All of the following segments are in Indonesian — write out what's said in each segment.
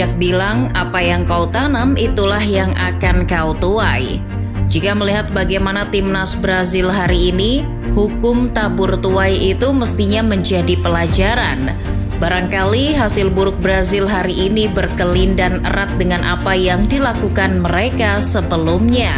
bijak bilang, apa yang kau tanam itulah yang akan kau tuai. Jika melihat bagaimana timnas Brazil hari ini, hukum tabur tuai itu mestinya menjadi pelajaran. Barangkali hasil buruk Brazil hari ini berkelindan erat dengan apa yang dilakukan mereka sebelumnya.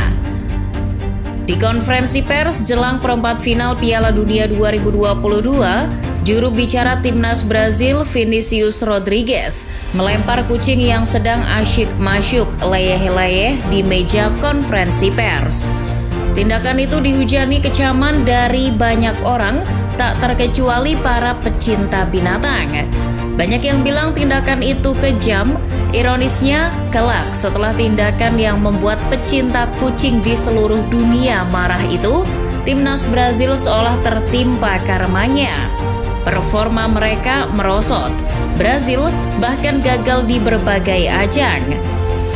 Di konferensi pers jelang perempat final Piala Dunia 2022, juru bicara timnas Brazil Vinícius Rodrigues melempar kucing yang sedang asyik masyuk leyeh-leyeh di meja konferensi pers. Tindakan itu dihujani kecaman dari banyak orang, tak terkecuali para pecinta binatang. Banyak yang bilang tindakan itu kejam. Ironisnya, kelak setelah tindakan yang membuat pecinta kucing di seluruh dunia marah itu, timnas Brazil seolah tertimpa karmanya. Performa mereka merosot. Brazil bahkan gagal di berbagai ajang.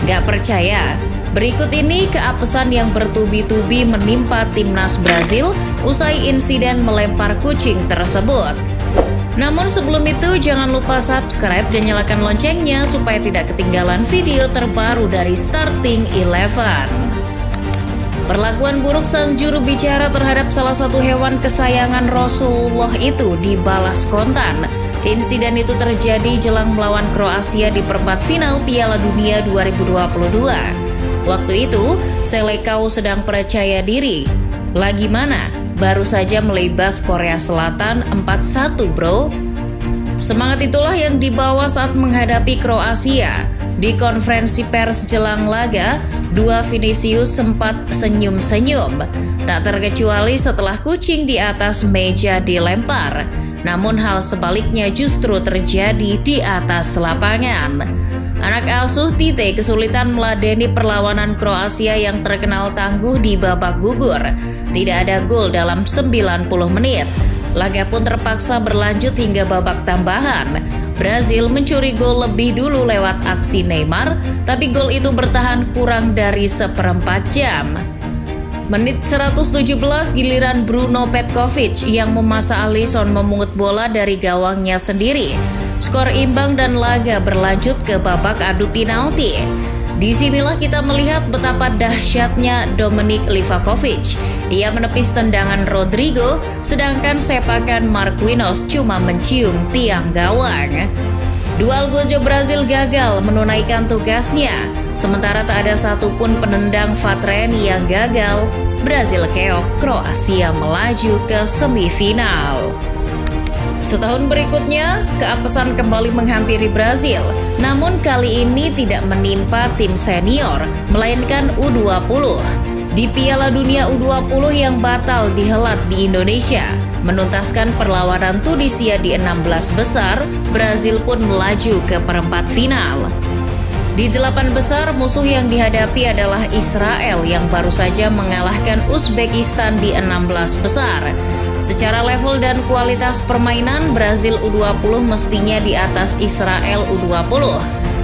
Gak percaya? Berikut ini keapesan yang bertubi-tubi menimpa timnas Brazil usai insiden melempar kucing tersebut. Namun sebelum itu jangan lupa subscribe dan nyalakan loncengnya supaya tidak ketinggalan video terbaru dari Starting 11. Perlakuan buruk sang juru bicara terhadap salah satu hewan kesayangan Rasulullah itu dibalas kontan. Insiden itu terjadi jelang melawan Kroasia di perempat final Piala Dunia 2022. Waktu itu, Selekau sedang percaya diri. Lagi mana? Baru saja melibas Korea Selatan 4-1 bro. Semangat itulah yang dibawa saat menghadapi Kroasia. Di konferensi pers jelang laga, dua Vinícius sempat senyum-senyum. Tak terkecuali setelah kucing di atas meja dilempar. Namun hal sebaliknya justru terjadi di atas lapangan. Anak asuh Tite kesulitan meladeni perlawanan Kroasia yang terkenal tangguh di babak gugur. Tidak ada gol dalam 90 menit. Laga pun terpaksa berlanjut hingga babak tambahan. Brazil mencuri gol lebih dulu lewat aksi Neymar, tapi gol itu bertahan kurang dari seperempat jam. Menit 117 giliran Bruno Petkovic yang memaksa Alisson memungut bola dari gawangnya sendiri. Skor imbang dan laga berlanjut ke babak adu penalti. Disinilah kita melihat betapa dahsyatnya Dominik Livakovic. Ia menepis tendangan Rodrigo, sedangkan sepakan Marquinhos cuma mencium tiang gawang. Dual Gojo Brazil gagal menunaikan tugasnya, sementara tak ada satupun penendang Vatreni yang gagal. Brazil keok, Kroasia melaju ke semifinal. Setahun berikutnya, keapesan kembali menghampiri Brazil. Namun kali ini tidak menimpa tim senior, melainkan U20. Di Piala Dunia U20 yang batal dihelat di Indonesia, menuntaskan perlawanan Tunisia di 16 besar, Brazil pun melaju ke perempat final. Di 8 besar, musuh yang dihadapi adalah Israel yang baru saja mengalahkan Uzbekistan di 16 besar. Secara level dan kualitas permainan, Brazil U20 mestinya di atas Israel U20.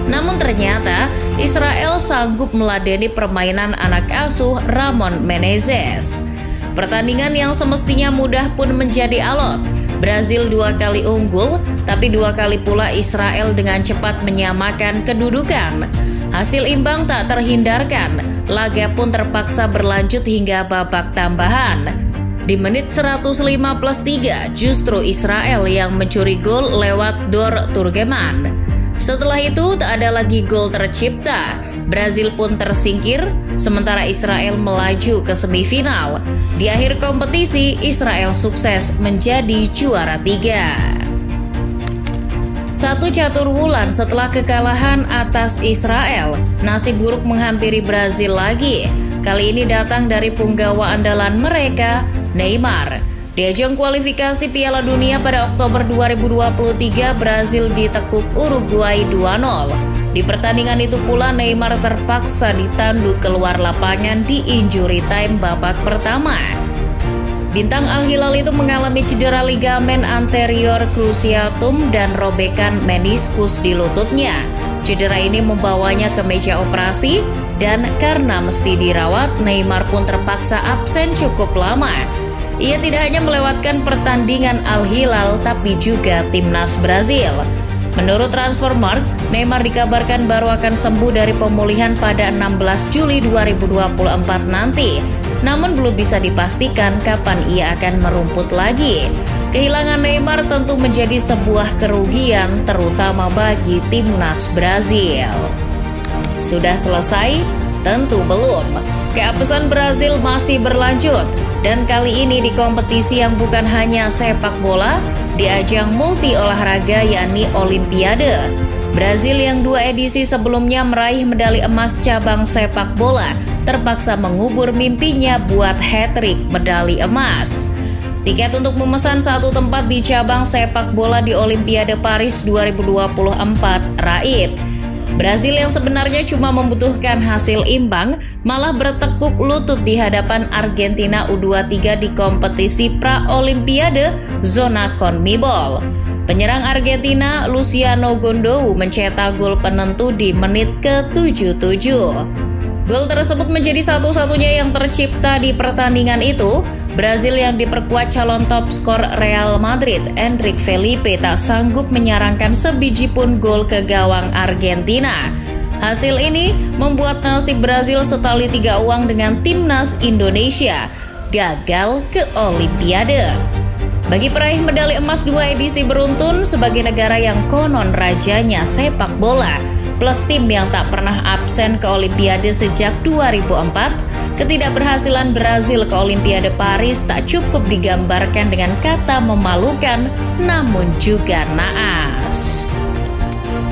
Namun ternyata, Israel sanggup meladeni permainan anak asuh Ramon Menezes. Pertandingan yang semestinya mudah pun menjadi alot. Brazil 2 kali unggul, tapi 2 kali pula Israel dengan cepat menyamakan kedudukan. Hasil imbang tak terhindarkan, laga pun terpaksa berlanjut hingga babak tambahan. Di menit 105+3, justru Israel yang mencuri gol lewat Dor Turgeman. Setelah itu tak ada lagi gol tercipta. Brazil pun tersingkir, sementara Israel melaju ke semifinal. Di akhir kompetisi, Israel sukses menjadi juara 3. Satu catur bulan setelah kekalahan atas Israel, nasib buruk menghampiri Brazil lagi. Kali ini datang dari punggawa andalan mereka, Neymar. Di ajang kualifikasi Piala Dunia pada Oktober 2023, Brazil ditekuk Uruguay 2-0. Di pertandingan itu pula Neymar terpaksa ditanduk keluar lapangan di injury time babak pertama. Bintang Al Hilal itu mengalami cedera ligamen anterior cruciatum dan robekan meniskus di lututnya. Cedera ini membawanya ke meja operasi dan karena mesti dirawat, Neymar pun terpaksa absen cukup lama. Ia tidak hanya melewatkan pertandingan Al Hilal tapi juga timnas Brazil. Menurut Transfermarkt, Neymar dikabarkan baru akan sembuh dari pemulihan pada 16 Juli 2024 nanti. Namun belum bisa dipastikan kapan ia akan merumput lagi. Kehilangan Neymar tentu menjadi sebuah kerugian terutama bagi timnas Brazil. Sudah selesai? Tentu belum. Keapesen Brazil masih berlanjut dan kali ini di kompetisi yang bukan hanya sepak bola, di ajang multi olahraga yakni Olimpiade. Brazil yang 2 edisi sebelumnya meraih medali emas cabang sepak bola terpaksa mengubur mimpinya buat hat-trick medali emas. Tiket untuk memesan satu tempat di cabang sepak bola di Olimpiade Paris 2024 raib. Brazil yang sebenarnya cuma membutuhkan hasil imbang malah bertekuk lutut di hadapan Argentina U23 di kompetisi pra-Olimpiade zona CONMEBOL. Penyerang Argentina Luciano Gondou mencetak gol penentu di menit ke-77. Gol tersebut menjadi satu-satunya yang tercipta di pertandingan itu. Brazil yang diperkuat calon top skor Real Madrid, Endrick Felipe, tak sanggup menyarangkan sebiji pun gol ke gawang Argentina. Hasil ini membuat nasib Brazil setali 3 uang dengan timnas Indonesia gagal ke Olimpiade. Bagi peraih medali emas 2 edisi beruntun sebagai negara yang konon rajanya sepak bola, plus tim yang tak pernah absen ke Olimpiade sejak 2004, ketidakberhasilan Brazil ke Olimpiade Paris tak cukup digambarkan dengan kata memalukan, namun juga naas.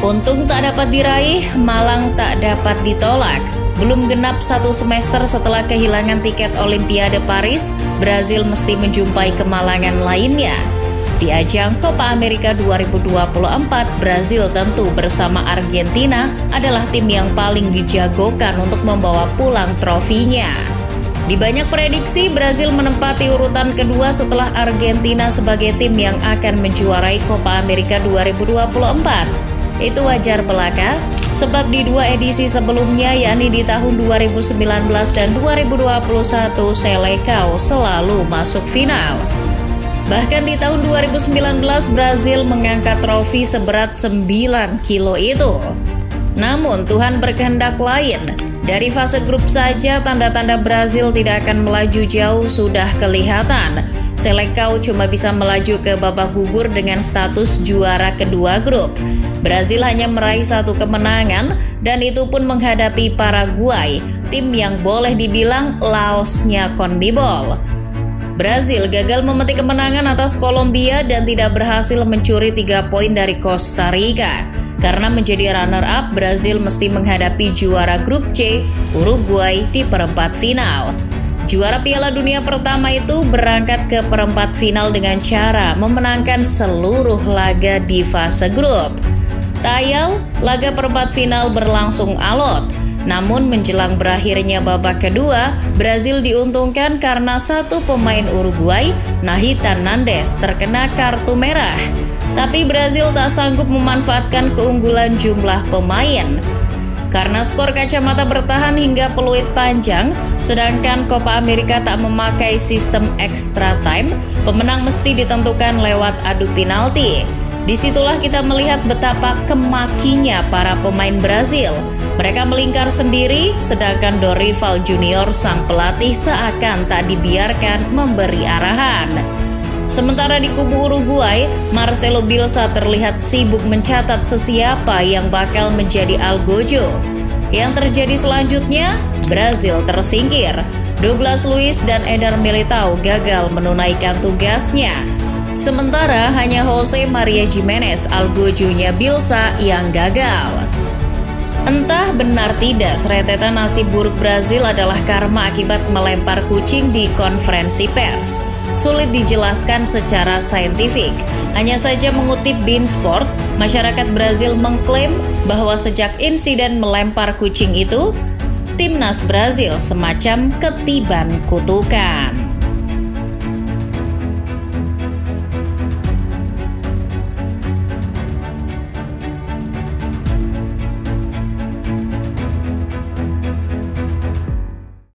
Untung tak dapat diraih, malang tak dapat ditolak. Belum genap 1 semester setelah kehilangan tiket Olimpiade Paris, Brazil mesti menjumpai kemalangan lainnya. Di ajang Copa America 2024, Brazil tentu bersama Argentina adalah tim yang paling dijagokan untuk membawa pulang trofinya. Di banyak prediksi, Brazil menempati urutan kedua setelah Argentina sebagai tim yang akan menjuarai Copa America 2024. Itu wajar belaka, sebab di 2 edisi sebelumnya yakni di tahun 2019 dan 2021, Seleção selalu masuk final. Bahkan di tahun 2019 Brazil mengangkat trofi seberat 9 kilo itu. Namun Tuhan berkehendak lain. Dari fase grup saja tanda-tanda Brazil tidak akan melaju jauh sudah kelihatan. Seleção cuma bisa melaju ke babak gugur dengan status juara kedua grup. Brazil hanya meraih 1 kemenangan dan itu pun menghadapi Paraguay, tim yang boleh dibilang Laosnya CONMEBOL. Brazil gagal memetik kemenangan atas Kolombia dan tidak berhasil mencuri 3 poin dari Costa Rica. Karena menjadi runner-up, Brazil mesti menghadapi juara grup C, Uruguay, di perempat final. Juara Piala Dunia pertama itu berangkat ke perempat final dengan cara memenangkan seluruh laga di fase grup. Tayal, laga perempat final berlangsung alot. Namun menjelang berakhirnya babak kedua, Brazil diuntungkan karena 1 pemain Uruguay, Nathan Nandez, terkena kartu merah. Tapi Brazil tak sanggup memanfaatkan keunggulan jumlah pemain. Karena skor kacamata bertahan hingga peluit panjang, sedangkan Copa America tak memakai sistem extra time, pemenang mesti ditentukan lewat adu penalti. Disitulah kita melihat betapa kemakinya para pemain Brazil. Mereka melingkar sendiri, sedangkan Dorival Junior sang pelatih seakan tak dibiarkan memberi arahan. Sementara di kubu Uruguay, Marcelo Bielsa terlihat sibuk mencatat sesiapa yang bakal menjadi algojo. Yang terjadi selanjutnya, Brazil tersingkir. Douglas Luiz dan Eder Militão gagal menunaikan tugasnya. Sementara hanya Jose Maria Gimenez, algojonya Bielsa, yang gagal. Entah benar tidak, serentetan nasib buruk Brazil adalah karma akibat melempar kucing di konferensi pers. Sulit dijelaskan secara saintifik. Hanya saja mengutip Bein Sport, masyarakat Brazil mengklaim bahwa sejak insiden melempar kucing itu, timnas Brazil semacam ketiban kutukan.